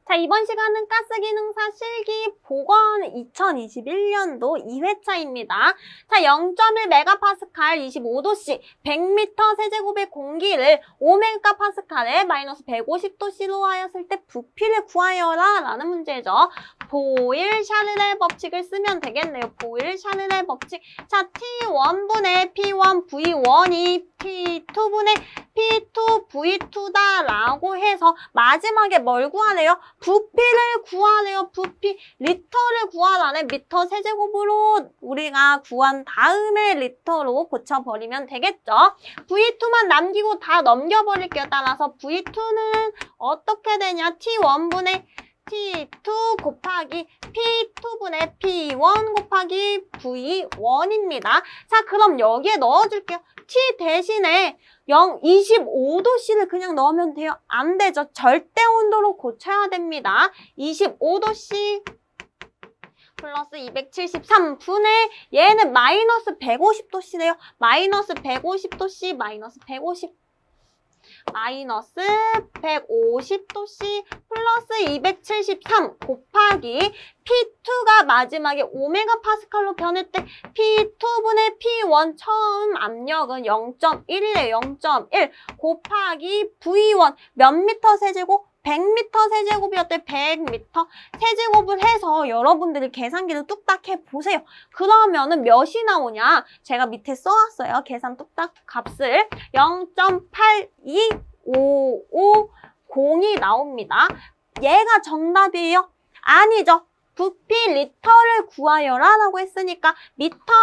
자, 이번 시간은 가스기능사 실기 복원 2021년도 2회차입니다. 자, 0.1메가파스칼 25도씨 100m 세제곱의 공기를 5메가파스칼에 마이너스 150도씨로 하였을 때 부피를 구하여라 라는 문제죠. 보일-샤를의 법칙을 쓰면 되겠네요. 보일-샤를의 법칙. 자, T1분의 P1 V1이 P2분의 P2 V2다 라고 해서 마지막에 뭘 구하래요? 부피를 구하래요. 부피. 리터를 구하라네. 미터 세제곱으로 우리가 구한 다음에 리터로 고쳐버리면 되겠죠. V2만 남기고 다 넘겨버릴게요. 따라서 V2는 어떻게 되냐? T1분의 T2 곱하기 P2분의 P1 곱하기 V1입니다. 자, 그럼 여기에 넣어줄게요. T 대신에 25도씨를 그냥 넣으면 돼요. 안 되죠. 절대 온도로 고쳐야 됩니다. 25도씨 플러스 273분의 얘는 마이너스 150도씨래요. 마이너스 150도씨 마이너스 150. 마이너스 150도씨 플러스 273 곱하기 P2가 마지막에 5메가파스칼로 변할 때 P2분의 P1 처음 압력은 0.1이래요. 0.1 곱하기 V1 몇 미터 세제곱? 100m 세제곱이었대. 100m 세제곱을 해서 여러분들이 계산기를 뚝딱 해보세요. 그러면은 몇이 나오냐? 제가 밑에 써왔어요. 계산 뚝딱 값을 0.82550이 나옵니다. 얘가 정답이에요? 아니죠. 부피 리터를 구하여라 라고 했으니까 미터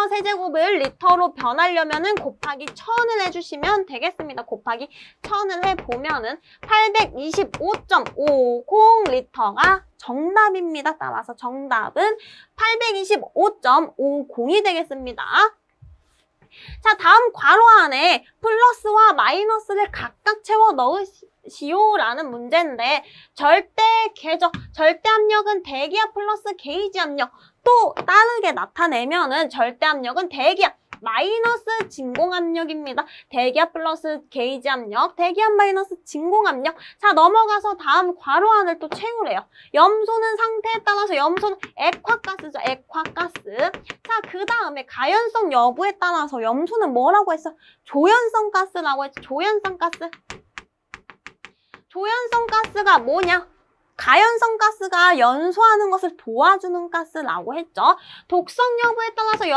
세제곱을 리터로 변하려면은 곱하기 1000을 해주시면 되겠습니다. 곱하기 1000을 해보면은 825.50 리터가 정답입니다. 따라서 정답은 825.50이 되겠습니다. 자, 다음 괄호 안에 플러스와 마이너스를 각각 채워 넣으시오라는 문제인데 절대 압력은 대기압 플러스 게이지 압력. 또 다르게 나타내면은 절대 압력은 대기압 마이너스 진공압력입니다. 대기압 플러스 게이지 압력, 대기압 마이너스 진공압력. 자, 넘어가서 다음 괄호 안을 또 채우래요. 염소는 상태에 따라서 염소는 액화가스죠. 액화가스. 자, 그 다음에 가연성 여부에 따라서 염소는 뭐라고 했어? 조연성 가스라고 했죠. 조연성 가스. 조연성 가스가 뭐냐? 가연성 가스가 연소하는 것을 도와주는 가스라고 했죠. 독성 여부에 따라서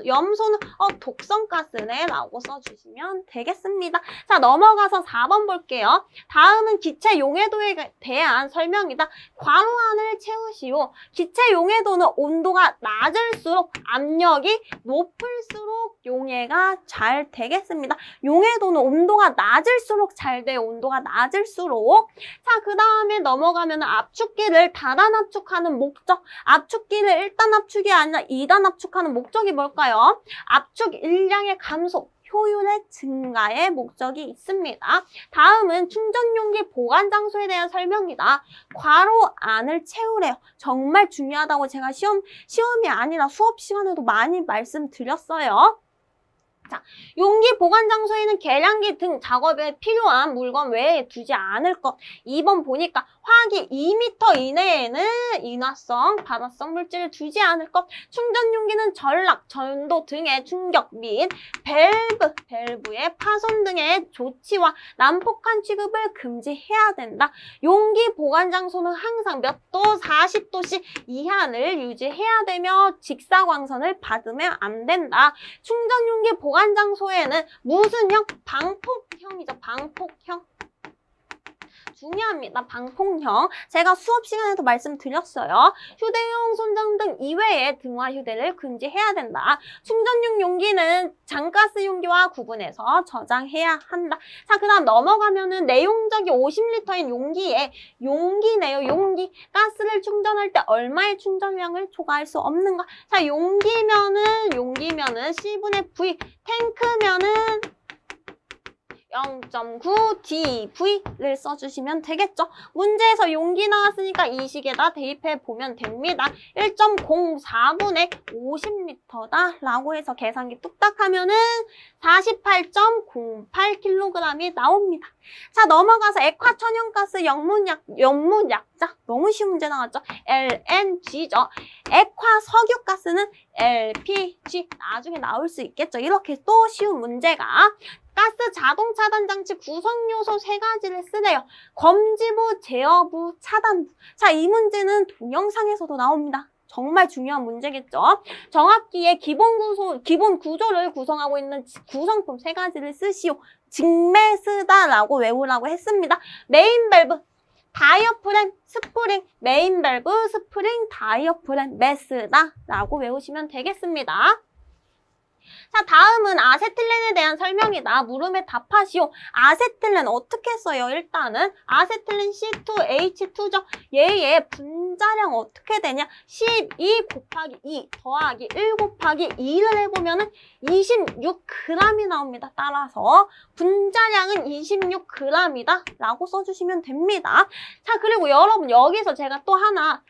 염소는 독성 가스네 라고 써주시면 되겠습니다. 자, 넘어가서 4번 볼게요. 다음은 기체 용해도에 대한 설명이다. 괄호 안을 채우시오. 기체 용해도는 온도가 낮을수록 압력이 높을수록 용해가 잘 되겠습니다. 용해도는 온도가 낮을수록 잘 돼요. 온도가 낮을수록. 자, 그 다음에 넘어가면 압축기를 다단 압축하는 목적. 압축기를 1단 압축이 아니라 2단 압축하는 목적이 뭘까요? 압축 일량의 감소, 효율의 증가의 목적이 있습니다. 다음은 충전용기 보관 장소에 대한 설명이다. 괄호 안을 채우래요. 정말 중요하다고 제가 시험이 아니라 수업 시간에도 많이 말씀드렸어요. 자, 용기 보관 장소에는 계량기 등 작업에 필요한 물건 외에 두지 않을 것. 2번 보니까 화기 2m 이내에는 인화성, 발화성 물질을 두지 않을 것. 충전 용기는 전락, 전도 등의 충격 및 밸브의 파손 등의 조치와 난폭한 취급을 금지해야 된다. 용기 보관 장소는 항상 몇 도? 40도씨 이하를 유지해야 되며 직사광선을 받으면 안 된다. 충전 용기 보관 장소에는 무슨 형? 방폭형이죠. 방폭형. 중요합니다. 방폭형. 제가 수업 시간에도 말씀드렸어요. 휴대용 손장 등 이외의 등화 휴대를 금지해야 된다. 충전용 용기는 장가스 용기와 구분해서 저장해야 한다. 자, 그 다음 넘어가면은 내용적이 50리터인 용기네요. 용기. 가스를 충전할 때 얼마의 충전량을 초과할 수 없는가? 자, 용기면은 C분의 V. 탱크면은 0.9 dV를 써주시면 되겠죠. 문제에서 용기 나왔으니까 이 식에다 대입해 보면 됩니다. 1.04분의 50L다 라고 해서 계산기 뚝딱 하면은 48.08kg이 나옵니다. 자, 넘어가서 액화천연가스 연문약자 너무 쉬운 문제 나왔죠. LNG죠. 액화석유가스는 LPG 나중에 나올 수 있겠죠. 이렇게 또 쉬운 문제가 가스 자동 차단 장치 구성 요소 3가지를 쓰래요. 검지부, 제어부, 차단부. 자, 이 문제는 동영상에서도 나옵니다. 정말 중요한 문제겠죠. 정압기의 기본 구조를 구성하고 있는 구성품 3가지를 쓰시오. 직매스다라고 외우라고 했습니다. 메인 밸브, 다이어프램, 스프링, 메인 밸브, 스프링, 다이어프램, 매스다라고 외우시면 되겠습니다. 자, 다음은 아세틸렌에 대한 설명이다. 물음에 답하시오. 아세틸렌 어떻게 써요? 일단은 아세틸렌 C2H2죠. 얘의 분자량 어떻게 되냐? 12 곱하기 2 더하기 1 곱하기 2를 해보면은 26g이 나옵니다. 따라서 분자량은 26g이다 라고 써주시면 됩니다. 자, 그리고 여러분 여기서 제가 또 하나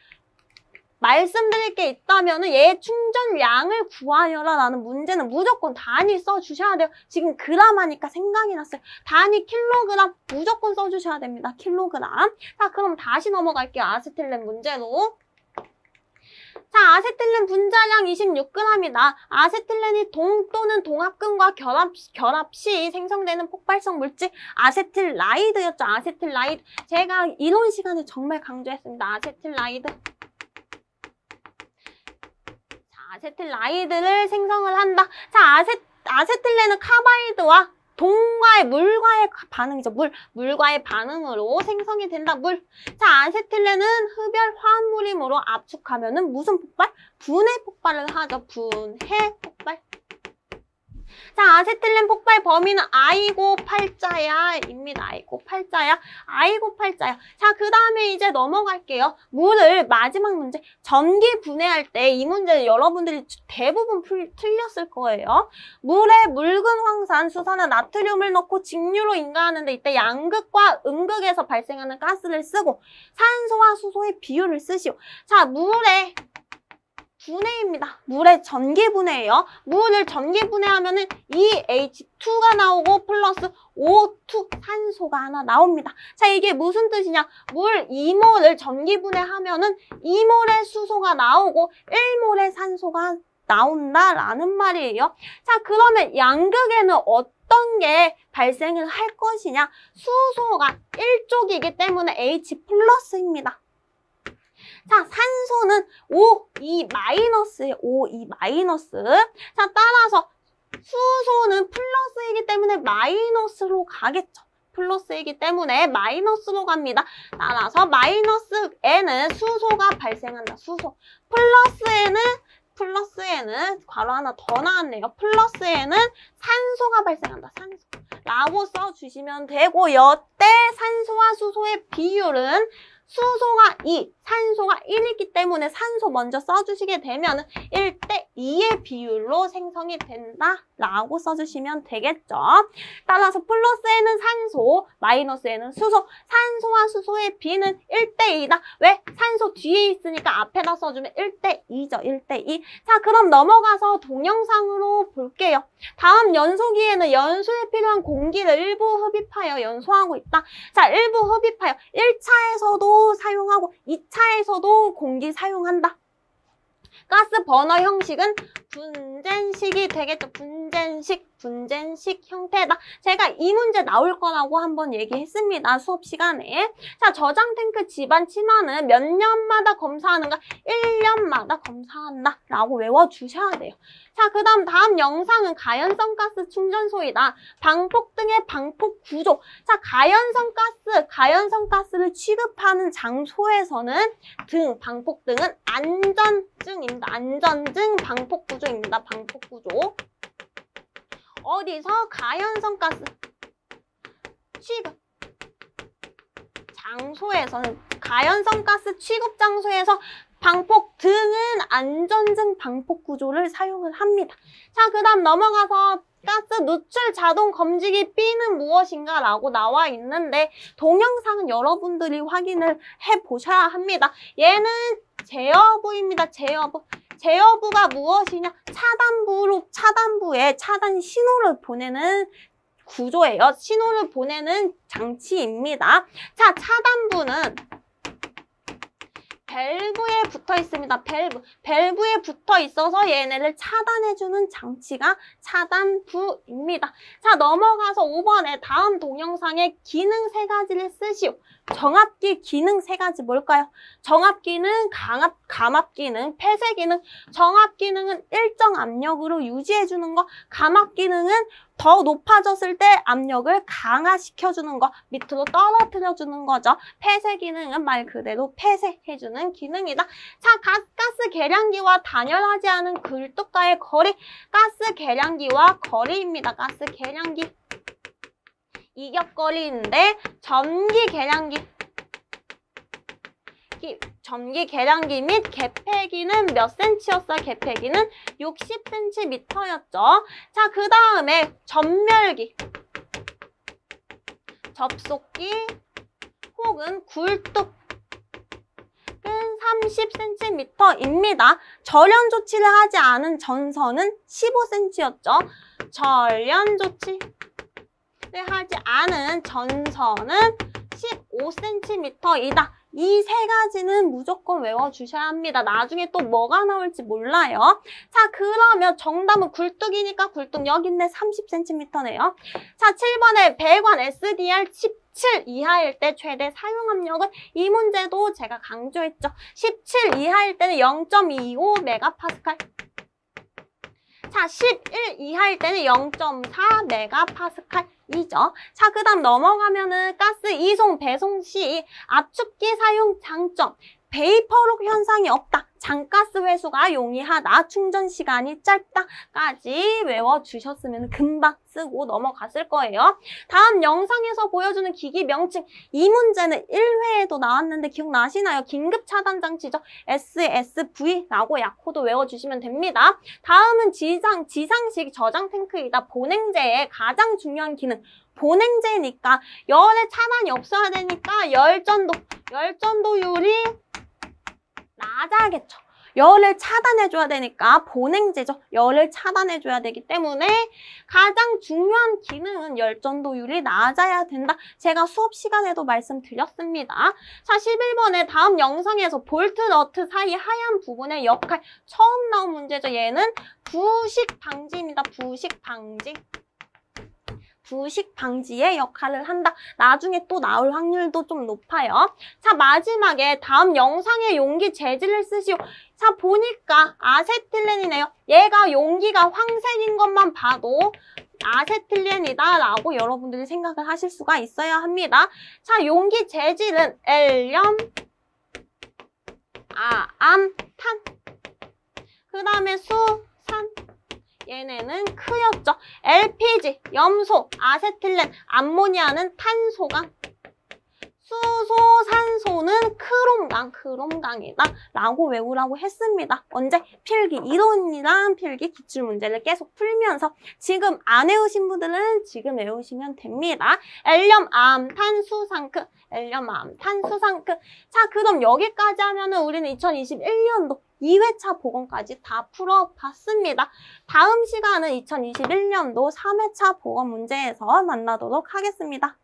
말씀드릴 게 있다면은 얘 충전량을 구하여라 라는 문제는 무조건 단위 써주셔야 돼요. 지금 그램 하니까 생각이 났어요. 단위 킬로그램 무조건 써주셔야 됩니다. 킬로그램. 자, 그럼 다시 넘어갈게요. 아세틸렌 문제로. 자, 아세틸렌 분자량 26g이다. 아세틸렌이 동 또는 동합금과 결합 시 생성되는 폭발성 물질 아세틸라이드였죠. 아세틸라이드. 제가 이론 시간에 정말 강조했습니다. 아세틸라이드. 아세틸라이드를 생성을 한다. 자, 아세틸렌은 카바이드와 물과의 반응이죠. 물과의 반응으로 생성이 된다. 물. 자, 아세틸렌은 흡열 화합물이므로 압축하면은 무슨 폭발? 분해 폭발을 하죠. 분해 폭발. 자, 아세틸렌 폭발 범위는 I고 팔자야입니다. I고 팔자야. I고 팔자야. 자, 그 다음에 이제 넘어갈게요. 물을 마지막 문제. 전기 분해할 때 이 문제는 여러분들이 대부분 틀렸을 거예요. 물에 묽은 황산, 수산화 나트륨을 넣고 직류로 인가하는데 이때 양극과 음극에서 발생하는 가스를 쓰고 산소와 수소의 비율을 쓰시오. 자, 물에 분해입니다. 물의 전기 분해예요. 물을 전기 분해하면은 EH2가 나오고 플러스 O2 산소가 하나 나옵니다. 자, 이게 무슨 뜻이냐? 물 2몰을 전기 분해하면은 2몰의 수소가 나오고 1몰의 산소가 나온다라는 말이에요. 자, 그러면 양극에는 어떤 게 발생을 할 것이냐? 수소가 1족이기 때문에 H 플러스입니다. 자, 산소는 O2-예요. O2-. 자, 따라서 수소는 플러스이기 때문에 마이너스로 가겠죠. 플러스이기 때문에 마이너스로 갑니다. 따라서 마이너스에는 수소가 발생한다. 수소. 플러스에는 괄호 하나 더 나왔네요. 플러스에는 산소가 발생한다. 산소. 라고 써주시면 되고 여태 산소와 수소의 비율은 수소가 2, 산소가 1이기 때문에 산소 먼저 써주시게 되면 1대2의 비율로 생성이 된다라고 써주시면 되겠죠. 따라서 플러스에는 산소, 마이너스에는 수소, 산소와 수소의 비는 1대2다. 왜? 산소 뒤에 있으니까 앞에다 써주면 1대2죠. 1대2. 자, 그럼 넘어가서 동영상으로 볼게요. 다음 연소기에는 연소에 필요한 공기를 일부 흡입하여 연소하고 있다. 자, 일부 흡입하여 1차에서도 사용하고 2차에서도 공기 사용한다. 가스 버너 형식은 분젠식이 되겠죠. 분젠식 형태다. 제가 이 문제 나올 거라고 한번 얘기했습니다. 수업 시간에. 자, 저장 탱크 집안 침하는 몇 년마다 검사하는가? 1년마다 검사한다. 라고 외워주셔야 돼요. 자, 다음 영상은 가연성 가스 충전소이다. 방폭 등의 방폭 구조. 자, 가연성 가스를 취급하는 장소에서는 방폭 등은 안전증입니다. 안전증 방폭 구조입니다. 방폭 구조. 어디서 가연성 가스 취급 장소에서는 가연성 가스 취급 장소에서 방폭 등은 안전증 방폭 구조를 사용을 합니다. 자, 그 다음 넘어가서 가스 누출 자동 검지기 B는 무엇인가 라고 나와 있는데 동영상은 여러분들이 확인을 해보셔야 합니다. 얘는 제어부입니다. 제어부가 무엇이냐? 차단부에 차단 신호를 보내는 구조예요. 신호를 보내는 장치입니다. 자, 차단부는 밸브에 붙어 있습니다. 밸브에 붙어 있어서 얘네를 차단해주는 장치가 차단부입니다. 자, 넘어가서 5번에 다음 동영상에 기능 3가지를 쓰시오. 정압기 기능 3가지 뭘까요? 정압기는 감압기능, 폐쇄기능. 정압기능은 일정 압력으로 유지해주는 거. 감압기능은 더 높아졌을 때 압력을 강화시켜주는 거, 밑으로 떨어뜨려주는 거죠. 폐쇄 기능은 말 그대로 폐쇄해주는 기능이다. 자, 가스 계량기와 단열하지 않은 굴뚝과의 거리, 가스 계량기와 거리입니다. 가스 계량기. 이격거리인데 전기 계량기 및 개폐기는 몇 센치였어요? 개폐기는 60cm였죠. 자, 그 다음에 전멸기, 접속기 혹은 굴뚝은 30cm입니다. 절연 조치를 하지 않은 전선은 15cm였죠. 절연 조치를 하지 않은 전선은 15cm이다. 이 3가지는 무조건 외워주셔야 합니다. 나중에 또 뭐가 나올지 몰라요. 자, 그러면 정답은 굴뚝이니까 굴뚝 여기 있네. 30cm네요. 자, 7번에 배관 SDR 17 이하일 때 최대 사용압력은 이 문제도 제가 강조했죠. 17 이하일 때는 0.25MPa. 자, 11 이하일 때는 0.4MPa이죠. 자, 그 다음 넘어가면은 가스 이송, 배송 시 압축기 사용 장점. 베이퍼록 현상이 없다. 장가스 회수가 용이하다. 충전 시간이 짧다까지 외워주셨으면 금방 쓰고 넘어갔을 거예요. 다음 영상에서 보여주는 기기 명칭. 이 문제는 1회에도 나왔는데 기억나시나요? 긴급 차단 장치죠. SSV라고 약호도 외워주시면 됩니다. 다음은 지상식 저장 탱크이다. 보냉제의 가장 중요한 기능. 보냉제니까 열의 차단이 없어야 되니까 열전도율이 낮아야겠죠. 열을 차단해줘야 되니까 보냉제죠. 열을 차단해줘야 되기 때문에 가장 중요한 기능은 열전도율이 낮아야 된다. 제가 수업 시간에도 말씀드렸습니다. 자, 11번에 다음 영상에서 볼트, 너트 사이 하얀 부분의 역할 처음 나온 문제죠. 얘는 부식 방지입니다. 부식 방지의 역할을 한다. 나중에 또 나올 확률도 좀 높아요. 자, 마지막에 다음 영상의 용기 재질을 쓰시오. 자, 보니까 아세틸렌이네요. 얘가 용기가 황색인 것만 봐도 아세틸렌이다 라고 여러분들이 생각을 하실 수가 있어야 합니다. 자, 용기 재질은 엘륨, 암, 탄, 그 다음에 수, 산, 얘네는 크였죠. LPG, 염소, 아세틸렌, 암모니아는 탄소강, 수소, 산소는 크롬강이다 라고 외우라고 했습니다. 언제? 필기 이론이랑 필기 기출문제를 계속 풀면서 지금 안 외우신 분들은 지금 외우시면 됩니다. 엘륨, 암, 탄, 수상크, 엘륨, 암, 탄, 수상크. 자, 그럼 여기까지 하면은 우리는 2021년도 2회차 보건까지 다 풀어봤습니다. 다음 시간은 2021년도 3회차 보건 문제에서 만나도록 하겠습니다.